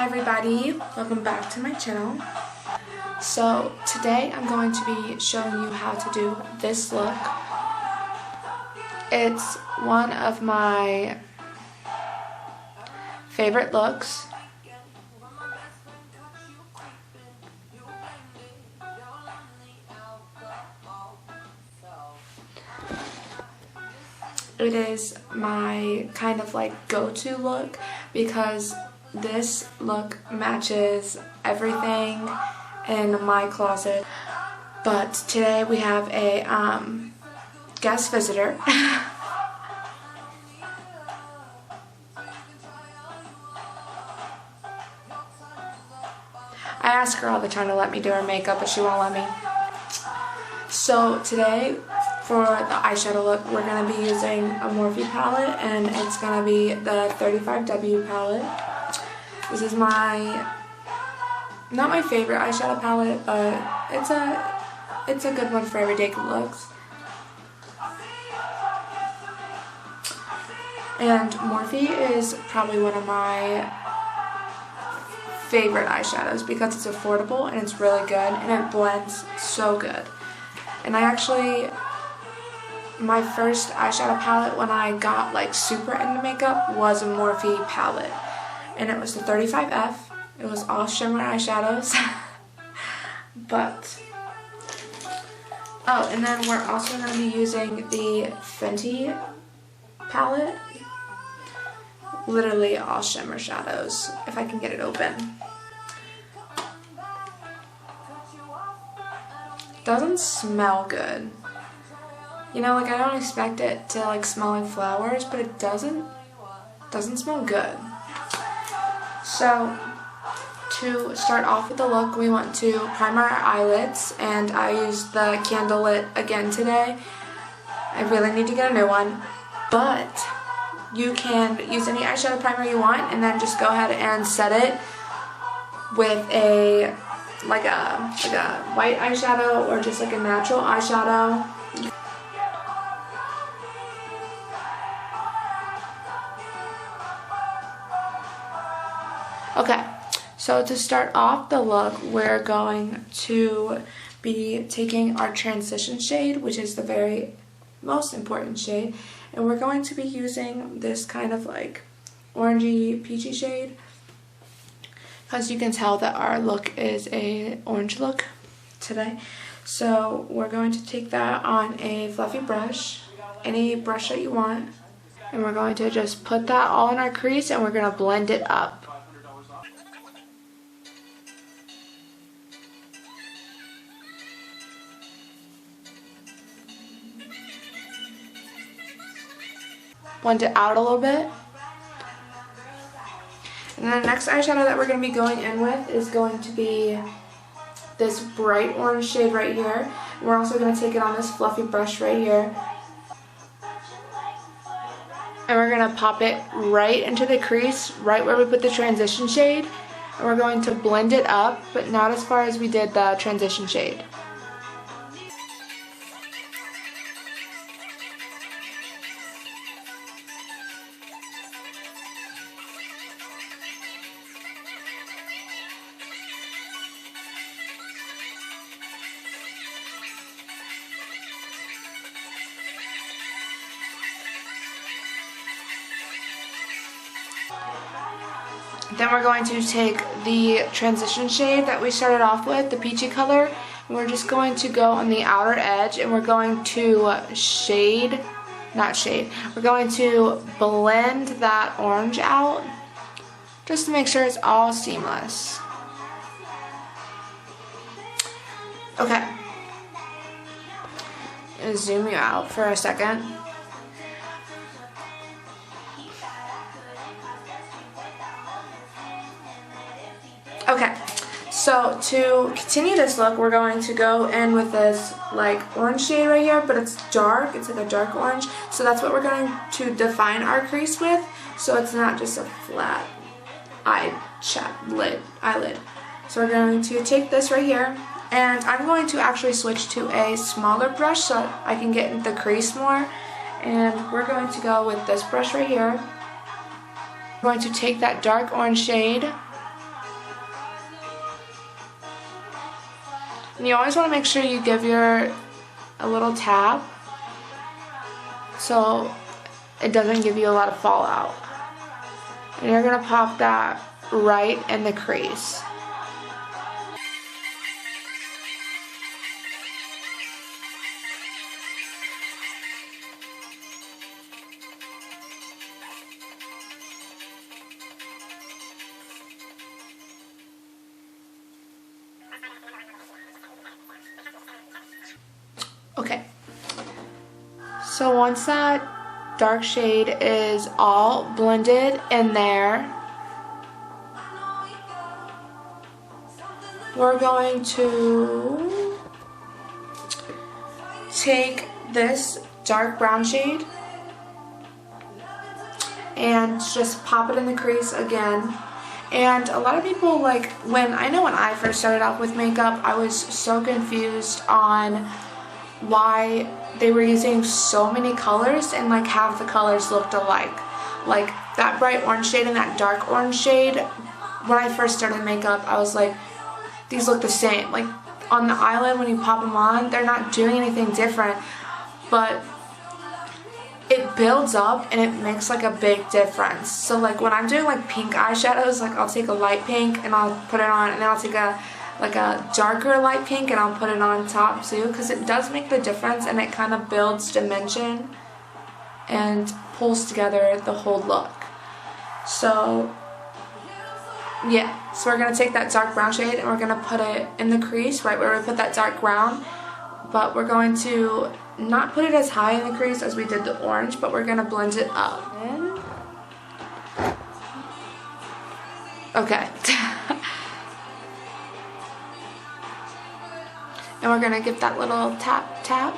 everybody, welcome back to my channel. So today I'm going to be showing you how to do this look. It's one of my favorite looks. It is my kind of like go-to look because this look matches everything in my closet. But today we have a guest visitor. I ask her all the time to let me do her makeup, but she won't let me. So today, for the eyeshadow look, we're going to be using a Morphe palette, and it's going to be the 35W palette. This is not my favorite eyeshadow palette, but it's a good one for everyday looks. And Morphe is probably one of my favorite eyeshadows because it's affordable and it's really good and it blends so good. And my first eyeshadow palette when I got like super into makeup was a Morphe palette. And it was the 35F. It was all shimmer eyeshadows. Oh, and then we're also going to be using the Fenty palette. Literally all shimmer shadows, if I can get it open. Doesn't smell good. You know, like I don't expect it to like smell like flowers, but it doesn't smell good. So to start off with the look, we want to prime our eyelids, and I used the Candlelit again today. I really need to get a new one, but you can use any eyeshadow primer you want and then just go ahead and set it with a white eyeshadow or just like a natural eyeshadow. Okay, so to start off the look, we're going to be taking our transition shade, which is the very most important shade, and we're going to be using this kind of like orangey peachy shade. As you can tell that our look is a orange look today. So we're going to take that on a fluffy brush, any brush that you want, and we're going to just put that all in our crease and we're going to blend it up. Blend it out a little bit. And then the next eyeshadow that we're going to be going in with is going to be this bright orange shade right here. And we're also going to take it on this fluffy brush right here. And we're going to pop it right into the crease, right where we put the transition shade. And we're going to blend it up, but not as far as we did the transition shade. Then we're going to take the transition shade that we started off with, the peachy color, and we're just going to go on the outer edge and we're going to we're going to blend that orange out just to make sure it's all seamless. Okay. I'll zoom you out for a second. Okay, so to continue this look, we're going to go in with this like orange shade right here, but it's dark. It's like a dark orange. So that's what we're going to define our crease with. So it's not just a flat eyelid. So we're going to take this right here, and I'm going to actually switch to a smaller brush so I can get the crease more. And we're going to go with this brush right here. I'm going to take that dark orange shade And you always want to make sure you give a little tap so it doesn't give you a lot of fallout. And you're going to pop that right in the crease. Okay, so once that dark shade is all blended in there, we're going to take this dark brown shade and just pop it in the crease again. And a lot of people, like, when I first started out with makeup, I was so confused on why they were using so many colors and like half the colors looked alike. Like that bright orange shade and that dark orange shade, when I first started makeup, I was like, these look the same. Like on the eyelid, when you pop them on, they're not doing anything different, but it builds up and it makes like a big difference. So like when I'm doing like pink eyeshadows, like I'll take a light pink and I'll put it on, and then I'll take a darker light pink and I'll put it on top too, because it does make the difference and it kind of builds dimension and pulls together the whole look. So yeah, so we're going to take that dark brown shade and we're going to put it in the crease right where we put that dark brown, but we're going to not put it as high in the crease as we did the orange, but we're going to blend it up. Okay. And we're going to give that little tap, tap.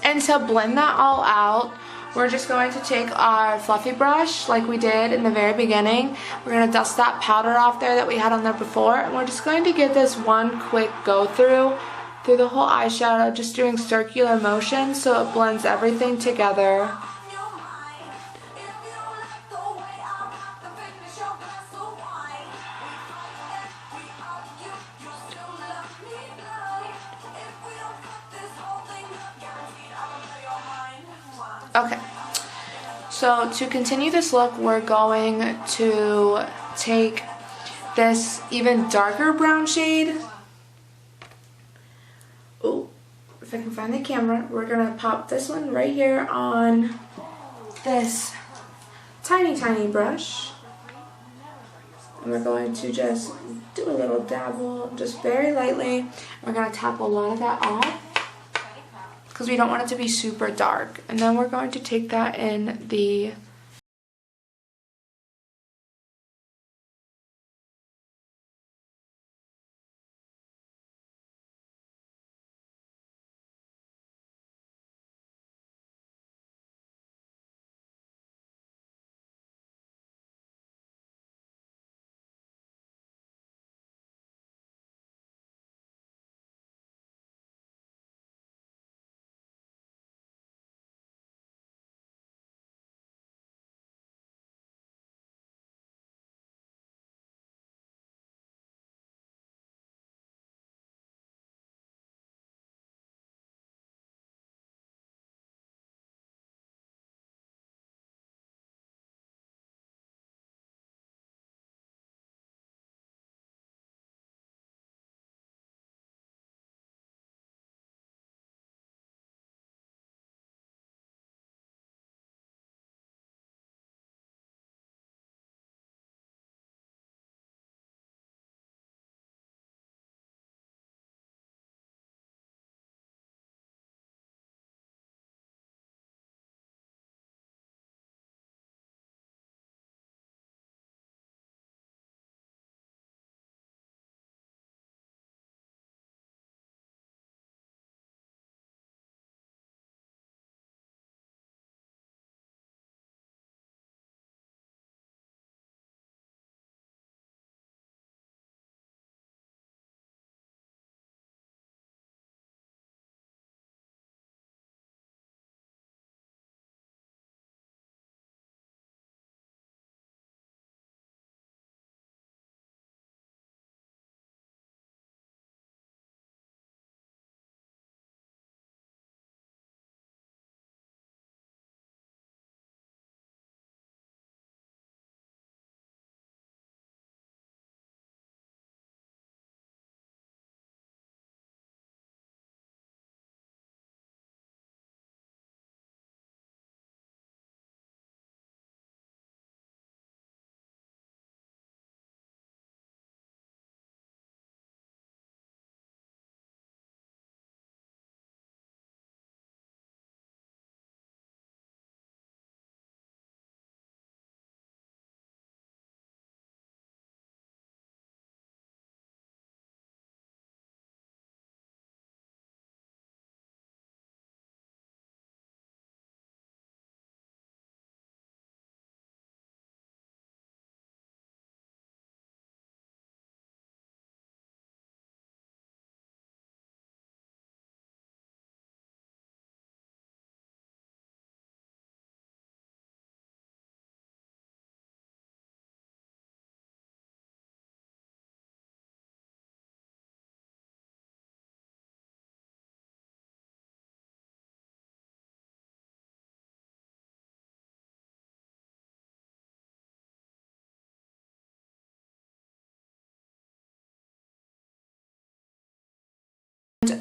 And to blend that all out, we're just going to take our fluffy brush like we did in the very beginning. We're going to dust that powder off there that we had on there before, and we're just going to give this one quick go through the whole eyeshadow, just doing circular motions so it blends everything together. Okay, so to continue this look, we're going to take this even darker brown shade. Oh, if I can find the camera, we're going to pop this one right here on this tiny brush. And we're going to just do a little dabble, just very lightly. We're going to tap a lot of that off, because we don't want it to be super dark. And then we're going to take that in the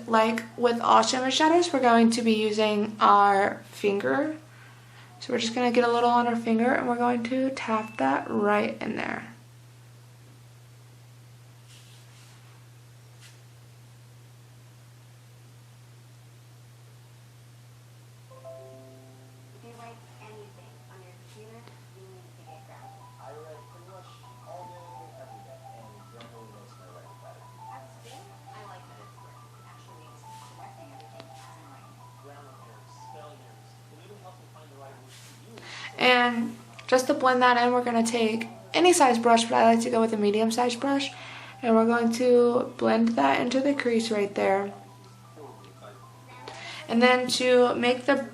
Like with all shimmer shadows, we're going to be using our finger. So we're just going to get a little on our finger and we're going to tap that right in there. And just to blend that in, we're going to take any size brush, but I like to go with a medium size brush. And we're going to blend that into the crease right there. And then to make the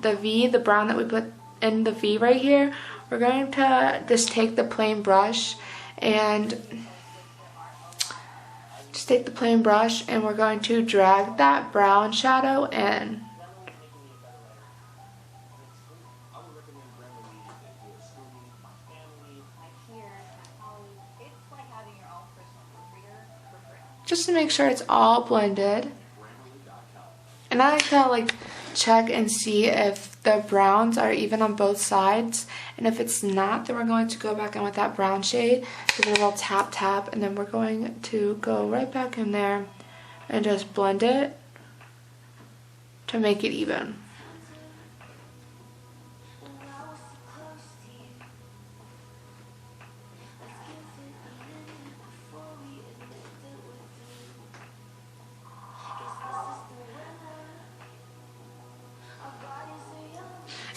V, the brown that we put in the V right here, we're going to just take the plain brush and we're going to drag that brown shadow in. Just to make sure it's all blended. And I like to check and see if the browns are even on both sides. And if it's not, then we're going to go back in with that brown shade, give it a little tap tap, and then we're going to go right back in there and just blend it to make it even.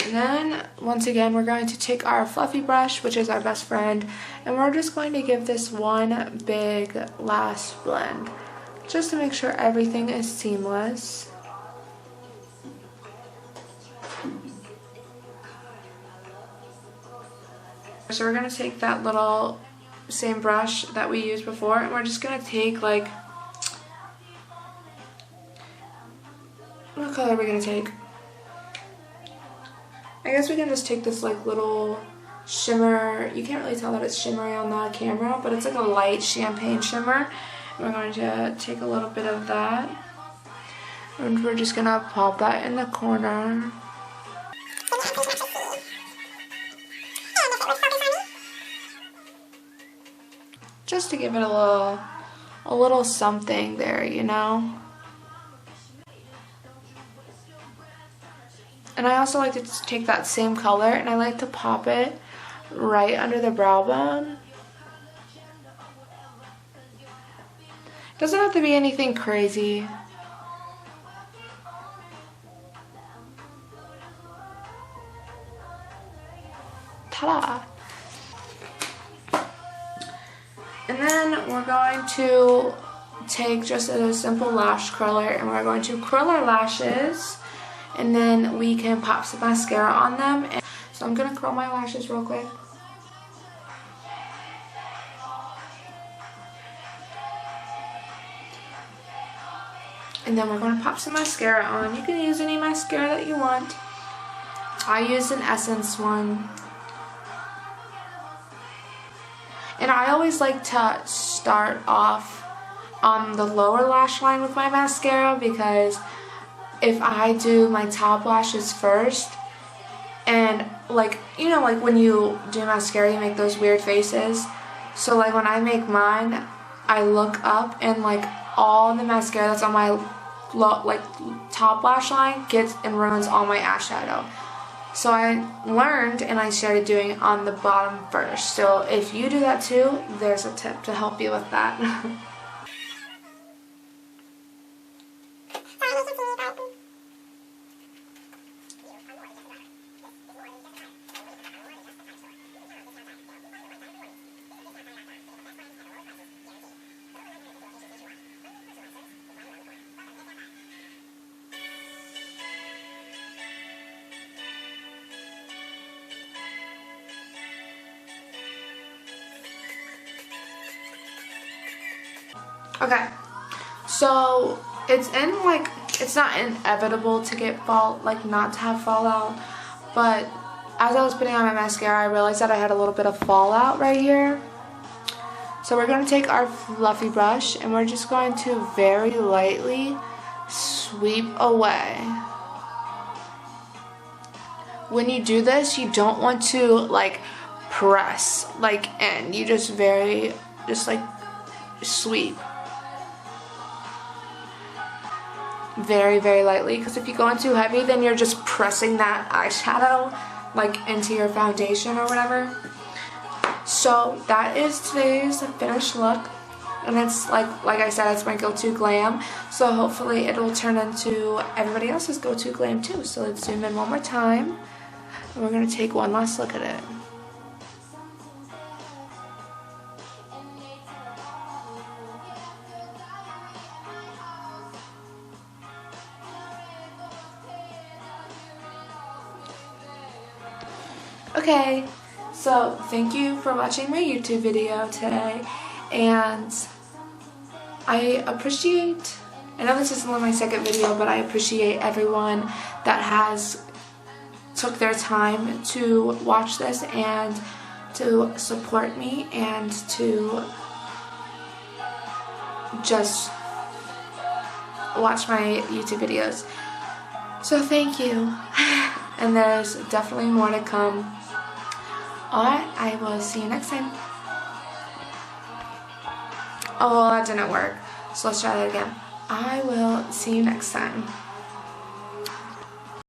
And then, once again, we're going to take our fluffy brush, which is our best friend, and we're just going to give this one big last blend, just to make sure everything is seamless. So we're going to take that little same brush that we used before, and we're just going to take like, what color are we going to take? I guess we can just take this like little shimmer. You can't really tell that it's shimmery on the camera, but it's like a light champagne shimmer. And we're going to take a little bit of that, and we're just going to pop that in the corner. Just to give it a little something there, you know. And I also like to just take that same color and I like to pop it right under the brow bone. Doesn't have to be anything crazy. Ta-da! And then we're going to take just a simple lash curler and we're going to curl our lashes. And then we can pop some mascara on them. And so I'm going to curl my lashes real quick. And then we're going to pop some mascara on. You can use any mascara that you want. I use an Essence one. And I always like to start off on the lower lash line with my mascara, because if I do my top lashes first, and like, you know, like when you do mascara you make those weird faces, so like when I make mine I look up and like all the mascara that's on my like top lash line gets and ruins all my eyeshadow. So I learned and I started doing it on the bottom first. So if you do that too, there's a tip to help you with that. Okay, so it's not inevitable to get not to have fallout, but as I was putting on my mascara I realized that I had a little bit of fallout right here. So we're going to take our fluffy brush and we're just going to very lightly sweep away. When you do this, you don't want to like press like in. You just like sweep. Very, very lightly, because if you go in too heavy, then you're just pressing that eyeshadow like into your foundation or whatever. So that is today's finished look, and it's like I said, it's my go-to glam, so hopefully it will turn into everybody else's go-to glam too. So let's zoom in one more time, and we're going to take one last look at it. Okay, so thank you for watching my YouTube video today, and I know this is only my second video, but I appreciate everyone that has took their time to watch this and to support me and to just watch my YouTube videos. So thank you, and there's definitely more to come. Alright, I will see you next time. Oh, that didn't work. So let's try that again. I will see you next time.